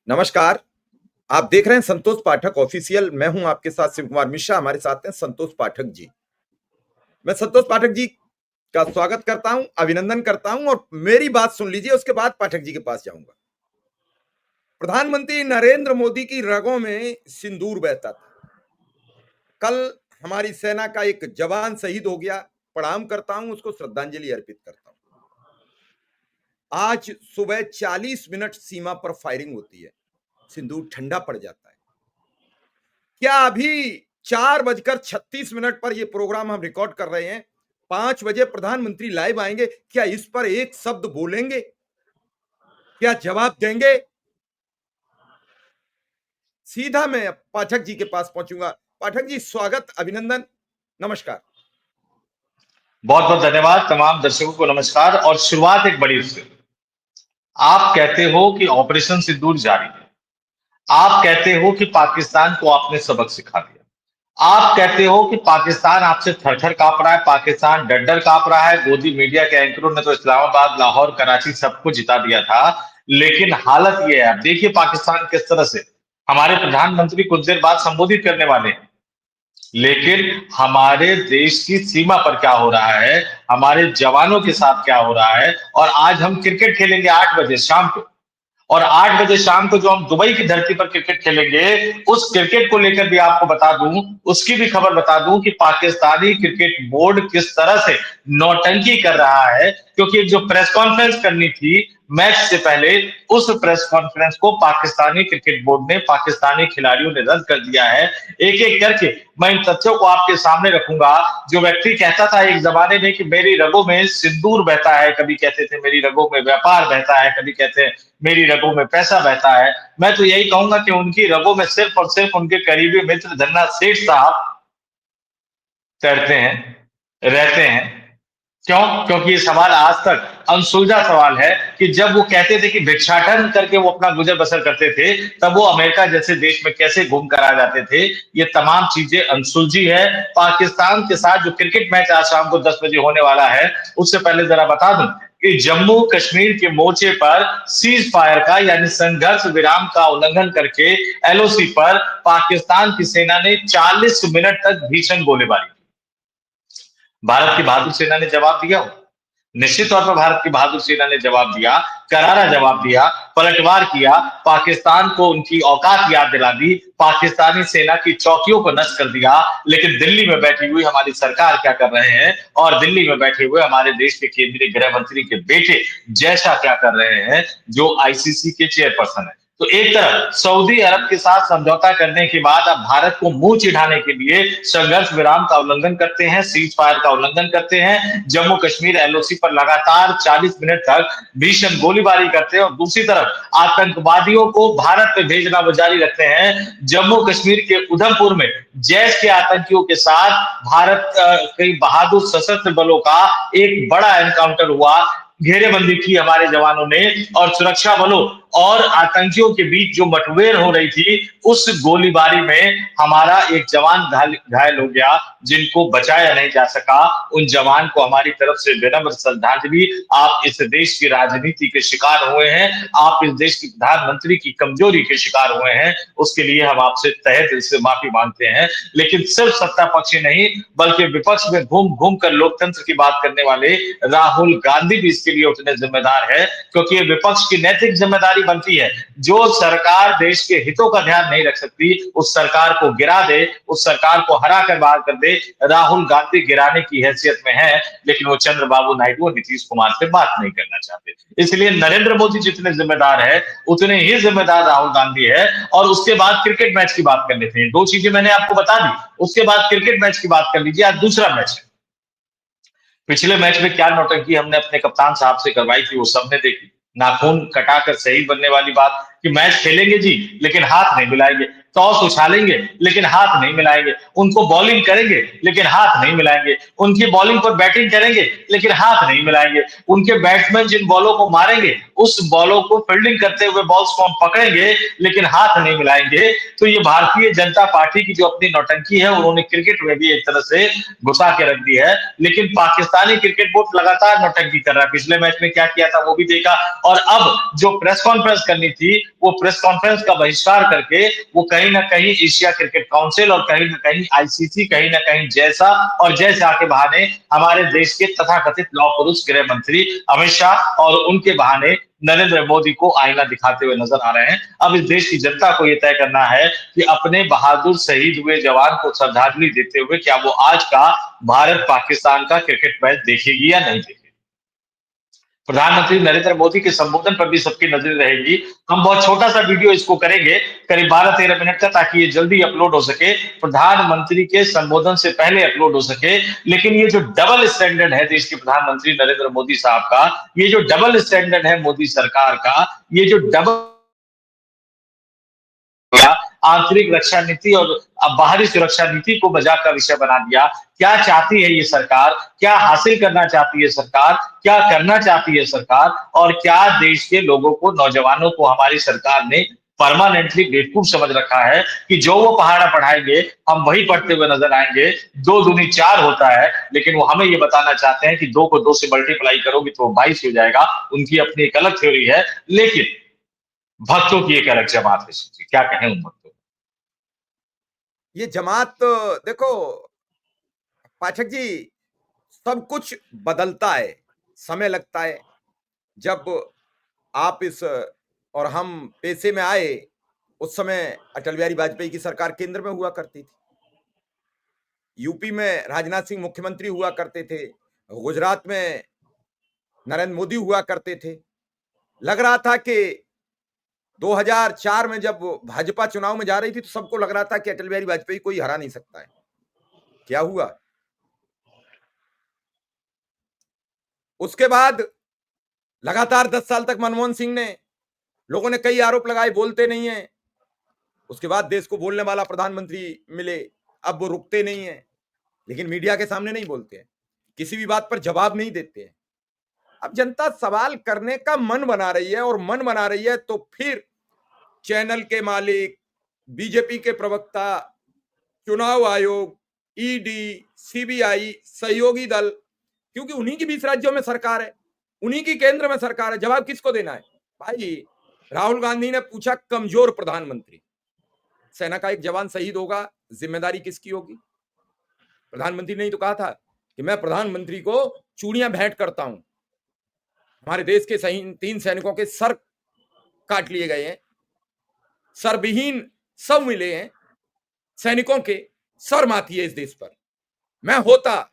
नमस्कार। आप देख रहे हैं संतोष पाठक ऑफिशियल। मैं हूं आपके साथ शिव कुमार मिश्रा। हमारे साथ हैं संतोष पाठक जी। मैं संतोष पाठक जी का स्वागत करता हूं, अभिनंदन करता हूं और मेरी बात सुन लीजिए, उसके बाद पाठक जी के पास जाऊंगा। प्रधानमंत्री नरेंद्र मोदी की रगों में सिंदूर बहता था। कल हमारी सेना का एक जवान शहीद हो गया। प्रणाम करता हूं, उसको श्रद्धांजलि अर्पित करता हूं। आज सुबह 40 मिनट सीमा पर फायरिंग होती है, सिंदूर ठंडा पड़ जाता है। क्या अभी 4:36 पर यह प्रोग्राम हम रिकॉर्ड कर रहे हैं, 5 बजे प्रधानमंत्री लाइव आएंगे, क्या इस पर एक शब्द बोलेंगे? क्या जवाब देंगे? सीधा मैं पाठक जी के पास पहुंचूंगा। पाठक जी, स्वागत, अभिनंदन, नमस्कार। बहुत बहुत धन्यवाद। तमाम दर्शकों को नमस्कार। और शुरुआत एक बड़ी से, आप कहते हो कि ऑपरेशन सिंदूर जारी है। आप कहते हो कि पाकिस्तान को आपने सबक सिखा दिया। आप कहते हो कि पाकिस्तान आपसे थर-थर कांप रहा है, पाकिस्तान डर-डर कांप रहा है। गोदी मीडिया के एंकरों ने तो इस्लामाबाद, लाहौर, कराची सबको जिता दिया था। लेकिन हालत ये है, अब देखिए पाकिस्तान किस तरह से हमारे प्रधानमंत्री कुछ देर बाद संबोधित करने वाले हैं। लेकिन हमारे देश की सीमा पर क्या हो रहा है, हमारे जवानों के साथ क्या हो रहा है। और आज हम क्रिकेट खेलेंगे 8 बजे शाम को, और 8 बजे शाम को जो हम दुबई की धरती पर क्रिकेट खेलेंगे, उस क्रिकेट को लेकर भी आपको बता दूं, उसकी भी खबर बता दूं कि पाकिस्तानी क्रिकेट बोर्ड किस तरह से नौटंकी कर रहा है। क्योंकि जो प्रेस कॉन्फ्रेंस करनी थी मैच से पहले, उस प्रेस कॉन्फ्रेंस को पाकिस्तानी क्रिकेट बोर्ड ने, पाकिस्तानी खिलाड़ियों ने रद्द कर दिया है। एक एक करके मैं इन तथ्यों को आपके सामने रखूंगा। जो व्यक्ति कहता था एक जमाने में कि मेरी रगों में सिंदूर बहता है, कभी कहते थे मेरी रगों में व्यापार बहता है, कभी कहते हैं मेरी रगों में पैसा बहता है, मैं तो यही कहूंगा कि उनकी रगों में सिर्फ और सिर्फ उनके करीबी मित्र धन्ना सेठ साहब तैरते हैं, रहते हैं। क्यों? क्योंकि ये सवाल आज तक अनसुलझा सवाल है कि जब वो कहते थे कि भिक्षाटन करके वो अपना गुजर बसर करते थे, तब वो अमेरिका जैसे देश में कैसे घूम कर आ जाते थे। ये तमाम चीजें अनसुलझी है। पाकिस्तान के साथ जो क्रिकेट मैच आज शाम को 10 बजे होने वाला है, उससे पहले जरा बता दूं कि जम्मू कश्मीर के मोर्चे पर सीज फायर का, यानी संघर्ष विराम का उल्लंघन करके एलओसी पर पाकिस्तान की सेना ने 40 मिनट तक भीषण गोलीबारी। भारत की बहादुर सेना ने जवाब दिया हो, निश्चित तौर पर भारत की बहादुर सेना ने जवाब दिया, करारा जवाब दिया, पलटवार किया, पाकिस्तान को उनकी औकात याद दिला दी, पाकिस्तानी सेना की चौकियों को नष्ट कर दिया। लेकिन दिल्ली में बैठी हुई हमारी सरकार क्या कर रहे हैं, और दिल्ली में बैठे हुए हमारे देश के केंद्रीय गृह मंत्री के बेटे जैसा क्या कर रहे हैं, जो आईसीसी के चेयरपर्सन है। तो एक तरफ सऊदी अरब के साथ समझौता करने के बाद अब भारत को मुंह चिढ़ाने के लिए संघर्ष विराम का उल्लंघन करते हैं, सीज फायर का उल्लंघन करते हैं, जम्मू कश्मीर एलओसी पर लगातार 40 मिनट तक भीषण गोलीबारी करते हैं, और दूसरी तरफ आतंकवादियों को भारत में भेजना वो जारी रखते हैं। जम्मू कश्मीर के उधमपुर में जैश के आतंकियों के साथ भारत कई बहादुर सशस्त्र बलों का एक बड़ा एनकाउंटर हुआ। घेरेबंदी की हमारे जवानों ने, और सुरक्षा बलों और आतंकियों के बीच जो मुठभेड़ हो रही थी, उस गोलीबारी में हमारा एक जवान घायल हो गया, जिनको बचाया नहीं जा सका। उन जवान को हमारी तरफ से विनम्र श्रद्धांजलि। आप इस देश की राजनीति के शिकार हुए हैं, आप इस देश के प्रधानमंत्री की कमजोरी के शिकार हुए हैं, उसके लिए हम आपसे तहे दिल से माफी मांगते हैं। लेकिन सिर्फ सत्ता पक्ष ही नहीं, बल्कि विपक्ष में घूम घूम कर लोकतंत्र की बात करने वाले राहुल गांधी भी इसके लिए उतने जिम्मेदार है, क्योंकि ये विपक्ष की नैतिक जिम्मेदारी बनती है। जो सरकार देश के हितों का ध्यान नहीं रख सकती, उस सरकार को गिरा दे, उस सरकार को हरा कर बाहर कर दे। राहुल गांधी गिराने की हैसियत में है, लेकिन वो चंद्रबाबू नायडू और नीतीश कुमार से बात नहीं करना चाहते। इसलिए नरेंद्र मोदी जितने जिम्मेदार है, उतने ही जिम्मेदार राहुल गांधी है। और उसके बाद क्रिकेट मैच की बात कर लेते हैं। दो चीजें मैंने आपको बता दी, उसके बाद क्रिकेट मैच की बात कर लीजिए। आज दूसरा मैच है। पिछले मैच में क्या नौटंकी हमने अपने कप्तान साहब से करवाई थी, वो सबने देखी। नाखून कटाकर शहीद बनने वाली बात कि मैच खेलेंगे जी, लेकिन हाथ नहीं मिलाएंगे, टॉस उछालेंगे लेकिन हाथ नहीं मिलाएंगे, उनको बॉलिंग करेंगे लेकिन हाथ नहीं मिलाएंगे, उनकी बॉलिंग पर बैटिंग करेंगे लेकिन हाथ नहीं मिलाएंगे, उनके बैट्समैन जिन बॉलों को मारेंगे उस बॉलों को फील्डिंग करते हुए बॉल्स को हम पकड़ेंगे लेकिन हाथ नहीं मिलाएंगे। तो ये भारतीय जनता पार्टी की जो अपनी नौटंकी है उन्होंने क्रिकेट में भी एक तरह से घुसा के रख दी है। लेकिन पाकिस्तानी क्रिकेट बोर्ड लगातार नौटंकी कर रहा है। पिछले मैच में क्या किया था वो भी देखा, और अब जो प्रेस कॉन्फ्रेंस करनी थी वो प्रेस कॉन्फ्रेंस का बहिष्कार करके वो कहीं ना कहीं एशिया क्रिकेट काउंसिल और कहीं ना कहीं आईसीसी, कहीं ना कहीं जैसा और जैसा के बहाने हमारे देश के तथाकथित लौह पुरुष गृह मंत्री अमित शाह और उनके बहाने नरेंद्र मोदी को आईना दिखाते हुए नजर आ रहे हैं। अब इस देश की जनता को यह तय करना है कि अपने बहादुर शहीद हुए जवान को श्रद्धांजलि देते हुए क्या वो आज का भारत पाकिस्तान का क्रिकेट मैच देखेगी या नहीं देखेगी। प्रधानमंत्री नरेंद्र मोदी के संबोधन पर भी सबकी नजर रहेगी। हम बहुत छोटा सा वीडियो इसको करेंगे, करीब 12-13 मिनट का, ताकि ये जल्दी अपलोड हो सके, प्रधानमंत्री के संबोधन से पहले अपलोड हो सके। लेकिन ये जो डबल स्टैंडर्ड है देश के प्रधानमंत्री नरेंद्र मोदी साहब का, ये जो डबल स्टैंडर्ड है मोदी सरकार का, ये जो डबल आंतरिक रक्षा नीति और बाहरी सुरक्षा नीति को मजाक का विषय बना दिया। क्या चाहती है ये सरकार, क्या हासिल करना चाहती है सरकार, क्या करना चाहती है सरकार, और क्या देश के लोगों को, नौजवानों को हमारी सरकार ने परमानेंटली बेवकूफ समझ रखा है कि जो वो पहाड़ा पढ़ाएंगे हम वही पढ़ते हुए नजर आएंगे। 2 दूनी 4 होता है, लेकिन वो हमें ये बताना चाहते हैं कि 2 को 2 से मल्टीप्लाई करोगे तो 22 हो जाएगा। उनकी अपनी एक अलग थ्योरी है, लेकिन भक्तों की एक अलग जमात है। क्या कहें उन भक्तों। ये जमात देखो पाठक जी, सब कुछ बदलता है, समय लगता है। जब आप इस और हम पेशे में आए उस समय अटल बिहारी वाजपेयी की सरकार केंद्र में हुआ करती थी, यूपी में राजनाथ सिंह मुख्यमंत्री हुआ करते थे, गुजरात में नरेंद्र मोदी हुआ करते थे। लग रहा था कि 2004 में जब भाजपा चुनाव में जा रही थी तो सबको लग रहा था कि अटल बिहारी वाजपेयी कोई हरा नहीं सकता है। क्या हुआ? उसके बाद लगातार 10 साल तक मनमोहन सिंह ने, लोगों ने कई आरोप लगाए, बोलते नहीं है। उसके बाद देश को बोलने वाला प्रधानमंत्री मिले, अब वो रुकते नहीं है, लेकिन मीडिया के सामने नहीं बोलते हैं, किसी भी बात पर जवाब नहीं देते हैं। अब जनता सवाल करने का मन बना रही है, और मन बना रही है तो फिर चैनल के मालिक, बीजेपी के प्रवक्ता, चुनाव आयोग, ईडी, सीबीआई, सहयोगी दल, क्योंकि उन्हीं की 20 राज्यों में सरकार है, उन्हीं की केंद्र में सरकार है, जवाब किसको देना है? भाई राहुल गांधी ने पूछा कमजोर प्रधानमंत्री, सेना का एक जवान शहीद होगा, जिम्मेदारी किसकी होगी? प्रधानमंत्री ने ही तो कहा था कि मैं प्रधानमंत्री को चूड़ियां भेंट करता हूं। हमारे देश के 3 सैनिकों के सर काट लिए गए हैं, सरविहीन सब मिले हैं, सैनिकों के सर माथी है इस देश पर। मैं होता,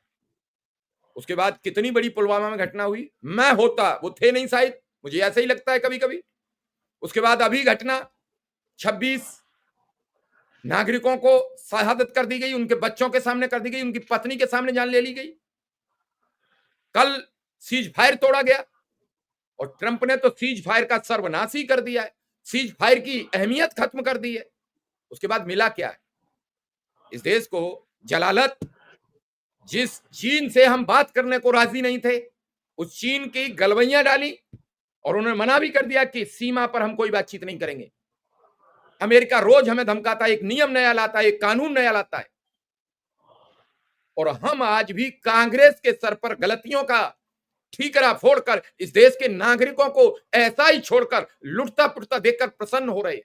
उसके बाद कितनी बड़ी पुलवामा में घटना हुई, मैं होता, वो थे नहीं शायद, मुझे ऐसा ही लगता है कभी कभी। उसके बाद अभी घटना, 26 नागरिकों को शहादत कर दी गई, उनके बच्चों के सामने कर दी गई, उनकी पत्नी के सामने जान ले ली गई। कल सीज फायर तोड़ा गया, और ट्रंप ने तो सीज फायर का सर्वनाश ही कर दिया है, सीज फायर की अहमियत खत्म कर दी है। उसके बाद मिला क्या है? इस देश को जलालत, जिस चीन से हम बात करने को राजी नहीं थे, उस चीन की गलवैया डाली, और उन्होंने मना भी कर दिया कि सीमा पर हम कोई बातचीत नहीं करेंगे। अमेरिका रोज हमें धमकाता है, एक नियम नया लाता है, एक कानून नया लाता है, और हम आज भी कांग्रेस के सर पर गलतियों का ठीकरा फोड़कर इस देश के नागरिकों को ऐसा ही छोड़कर लुटता पुटता देखकर प्रसन्न हो रहे।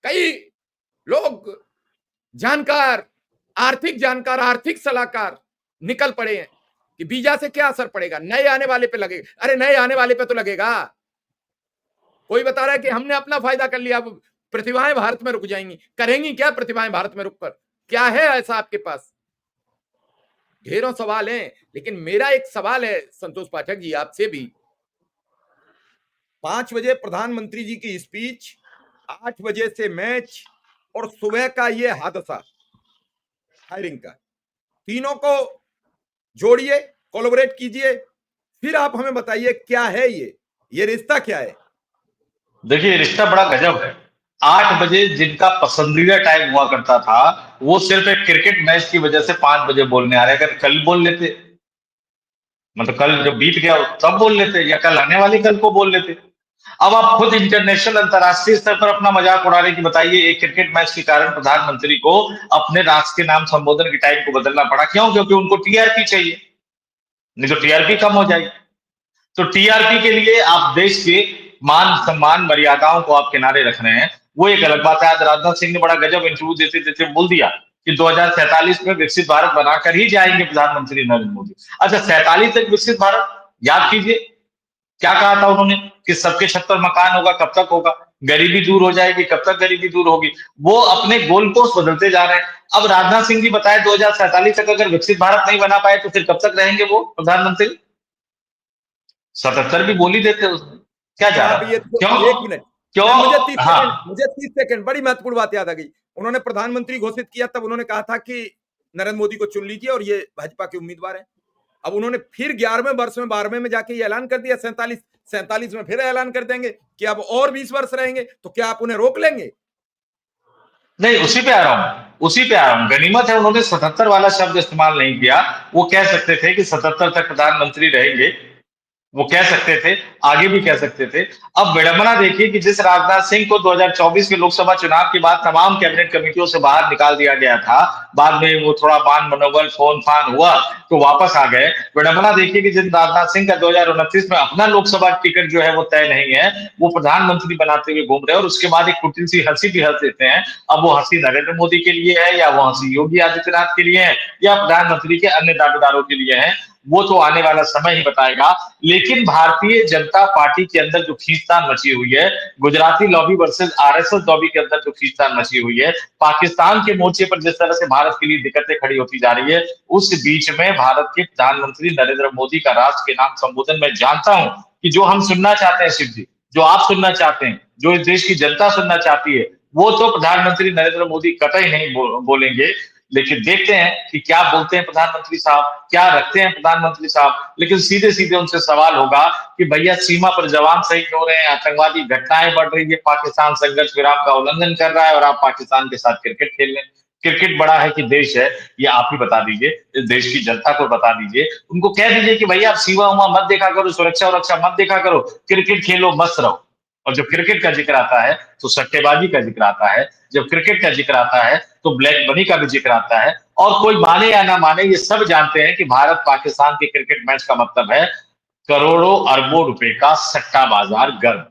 कई लोग जानकार, आर्थिक सलाहकार निकल पड़े हैं कि वीजा से क्या असर पड़ेगा, नए आने वाले पे लगेगा। अरे नए आने वाले पे तो लगेगा। कोई बता रहा है कि हमने अपना फायदा कर लिया, अब प्रतिभाएं भारत में रुक जाएंगी। करेंगी क्या प्रतिभाएं भारत में रुककर? क्या है ऐसा आपके पास? ढेरों सवाल हैं, लेकिन मेरा एक सवाल है संतोष पाठक जी आपसे भी। 5 बजे प्रधानमंत्री जी की स्पीच, 8 बजे से मैच, और सुबह का ये हादसा फायरिंग का, तीनों को जोड़िए, कोलैबोरेट कीजिए, फिर आप हमें बताइए क्या है ये रिश्ता क्या है? देखिए रिश्ता बड़ा गजब है। 8 बजे जिनका पसंदीदा टाइम हुआ करता था, वो सिर्फ एक क्रिकेट मैच की वजह से 5 बजे बोलने आ रहे। अगर कल बोल लेते, मतलब कल जब बीत गया तब बोल लेते, या कल आने वाले कल को बोल लेते। अब आप खुद इंटरनेशनल अंतर्राष्ट्रीय स्तर पर अपना मजाक उड़ा रहे कि बताइए एक क्रिकेट मैच के कारण प्रधानमंत्री को अपने राष्ट्र के नाम संबोधन के टाइम को बदलना पड़ा। क्यों? क्योंकि उनको टीआरपी चाहिए, नहीं तो टीआरपी कम हो जाएगी। तो टीआरपी के लिए आप देश के मान सम्मान मर्यादाओं को आप किनारे रख रहे हैं, वो एक अलग बात है। आज राजनाथ सिंह ने बड़ा गजब इंटरव्यू देते देते बोल दिया कि 2047 में विकसित भारत बनाकर ही जाएंगे प्रधानमंत्री नरेंद्र मोदी। अच्छा, 47 तक विकसित भारत, याद कीजिए क्या कहा था उन्होंने कि सबके छत पर मकान होगा, कब तक होगा? गरीबी दूर हो जाएगी, कब तक गरीबी दूर होगी? वो अपने गोल पोस्ट बदलते जा रहे हैं। अब राजनाथ सिंह जी बताए 2047 तक अगर विकसित भारत नहीं बना पाए तो फिर कब तक रहेंगे वो प्रधानमंत्री? 77 भी बोल ही देते उसमें, क्या जा साहब रहा ये है? तो क्यों? एक मिनट, क्यों? मैं मुझे 30 हाँ, सेकंड, बड़ी महत्वपूर्ण बात याद आ गई। उन्होंने प्रधानमंत्री घोषित किया तब उन्होंने कहा था कि नरेंद्र मोदी को चुन लीजिए और ये भाजपा के उम्मीदवार हैं। अब उन्होंने फिर 11वें वर्ष में 12वें में जाके ये ऐलान कर दिया, 47 में फिर ऐलान कर देंगे कि अब और 20 वर्ष रहेंगे, तो क्या आप उन्हें रोक लेंगे? नहीं, उसी पे आ रहा हूँ, उसी पे आ रहा हूँ। गनीमत है उन्होंने 77 वाला शब्द इस्तेमाल नहीं किया। वो कह सकते थे कि 77 तक प्रधानमंत्री रहेंगे, वो कह सकते थे, आगे भी कह सकते थे। अब विडंबना देखिए कि जिस राजनाथ सिंह को 2024 के लोकसभा चुनाव के बाद तमाम कैबिनेट कमेटियों से बाहर निकाल दिया गया था, बाद में वो थोड़ा मान मनोबल फोन फान हुआ तो वापस आ गए। विडंबना देखिए कि जिस राजनाथ सिंह का 2029 में अपना लोकसभा टिकट जो है वो तय नहीं है, वो प्रधानमंत्री बनाते हुए घूम रहे हैं और उसके बाद एक कुटिल सी हंसी भी हंस देते हैं। अब वो हंसी नरेंद्र मोदी के लिए है, या वो हंसी योगी आदित्यनाथ के लिए है, या प्रधानमंत्री के अन्य दावेदारों के लिए है, वो तो आने वाला समय ही बताएगा। लेकिन भारतीय जनता पार्टी के अंदर जो खींचतान मची हुई है, Gujarati lobby versus RSS lobby के अंदर जो खींचतान मची हुई है, पाकिस्तान के मोर्चे पर जिस तरह से भारत के लिए दिक्कतें खड़ी होती जा रही है, उस बीच में भारत के प्रधानमंत्री नरेंद्र मोदी का राष्ट्र के नाम संबोधन मैं जानता हूं कि जो हम सुनना चाहते हैं शिव जी, जो आप सुनना चाहते हैं, जो इस देश की जनता सुनना चाहती है, वो तो प्रधानमंत्री नरेंद्र मोदी कतई नहीं बोलेंगे। लेकिन देखते हैं कि क्या बोलते हैं प्रधानमंत्री साहब, क्या रखते हैं प्रधानमंत्री साहब। लेकिन सीधे सीधे उनसे सवाल होगा कि भैया सीमा पर जवान शहीद हो रहे हैं, आतंकवादी घटनाएं बढ़ रही है, पाकिस्तान संघर्ष विराम का उल्लंघन कर रहा है और आप पाकिस्तान के साथ क्रिकेट खेल रहे हैं। क्रिकेट बड़ा है कि देश है, ये आप ही बता दीजिए, इस देश की जनता को बता दीजिए। उनको कह दीजिए कि भैया आप सीमा उमा मत देखा करो, सुरक्षा उरक्षा मत देखा करो, क्रिकेट खेलो, मस्त रहो। और जब क्रिकेट का जिक्र आता है तो सट्टेबाजी का जिक्र आता है, जब क्रिकेट का जिक्र आता है तो ब्लैक मनी का भी जिक्र आता है। और कोई माने या ना माने, ये सब जानते हैं कि भारत पाकिस्तान के क्रिकेट मैच का मतलब है करोड़ों अरबों रुपए का सट्टा बाजार गर्म।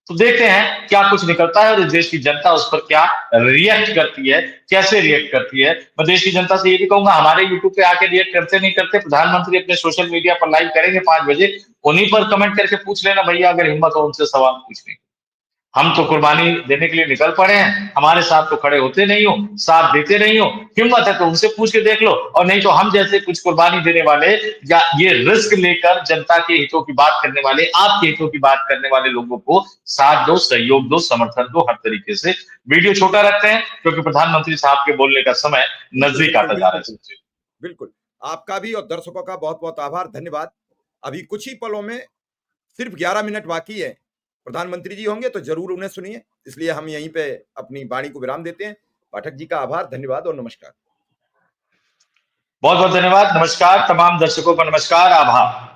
तो देखते हैं क्या कुछ निकलता है और इस देश की जनता उस पर क्या रिएक्ट करती है, कैसे रिएक्ट करती है। मैं देश की जनता से ये भी कहूंगा, हमारे यूट्यूब पे आके रिएक्ट करते नहीं करते, प्रधानमंत्री अपने सोशल मीडिया पर लाइव करेंगे 5 बजे, उन्हीं पर कमेंट करके पूछ लेना भैया, अगर हिम्मत हो उनसे सवाल पूछने की। हम तो कुर्बानी देने के लिए निकल पड़े हैं, हमारे साथ तो खड़े होते नहीं हो, साथ देते नहीं हो। हिम्मत है तो उनसे पूछ के देख लो, और नहीं तो हम जैसे कुछ कुर्बानी देने वाले या ये रिस्क लेकर जनता के हितों की बात करने वाले, आपके हितों की बात करने वाले लोगों को साथ दो, सहयोग दो, समर्थन दो, हर तरीके से। वीडियो छोटा रखते हैं क्योंकि प्रधानमंत्री साहब के बोलने का समय बिल्कुल नजदीक बिल्कुल आता जा रहा बिल्कुल है। बिल्कुल। आपका भी और दर्शकों का बहुत बहुत आभार, धन्यवाद। अभी कुछ ही पलों में सिर्फ 11 मिनट बाकी है, प्रधानमंत्री जी होंगे तो जरूर उन्हें सुनिए, इसलिए हम यहीं पे अपनी वाणी को विराम देते हैं। पाठक जी का आभार, धन्यवाद और नमस्कार। बहुत बहुत धन्यवाद, नमस्कार, तमाम दर्शकों का नमस्कार, आभार।